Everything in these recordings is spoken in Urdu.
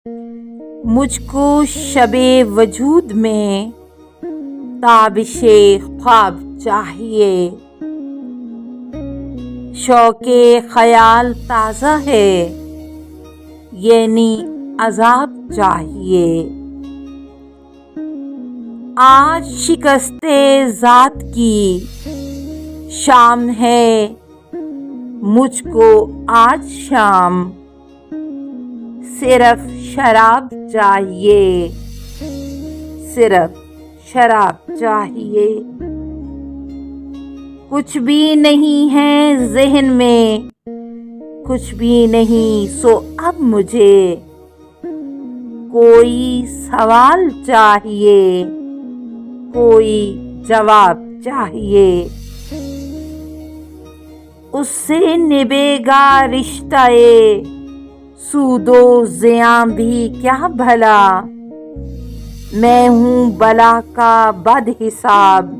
مجھ کو شب وجود میں تابش خواب چاہیے، شوق خیال تازہ ہے، یعنی عذاب چاہیے۔ آج شکست ذات کی شام ہے، مجھ کو آج شام صرف شراب چاہیے، صرف شراب چاہیے۔ کچھ بھی نہیں ہے ذہن میں، کچھ بھی نہیں، سو اب مجھے کوئی سوال چاہیے، کوئی جواب چاہیے۔ اس سے نبھے گا رشتہ سود و زیاں بھی کیا بھلا، میں ہوں بلا کا بد حساب،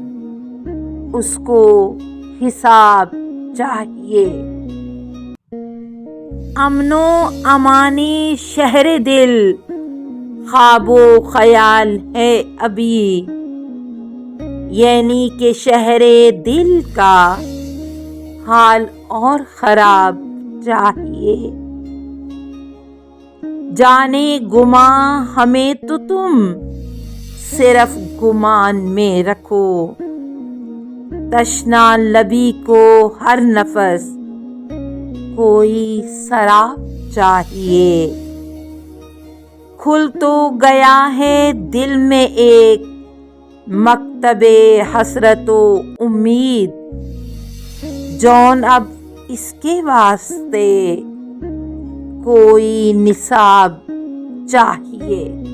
اس کو حساب چاہیے۔ امن و امانی شہر دل، خواب و خیال ہے ابھی، یعنی کہ شہر دل کا حال اور خراب چاہیے۔ جانے گماں ہمیں تو تم صرف گمان میں رکھو، تشنا لبی کو ہر نفس کوئی شراب چاہیے۔ کھل تو گیا ہے دل میں ایک مکتب حسرت و امید، جون اب اس کے واسطے کوئی نصاب چاہیے۔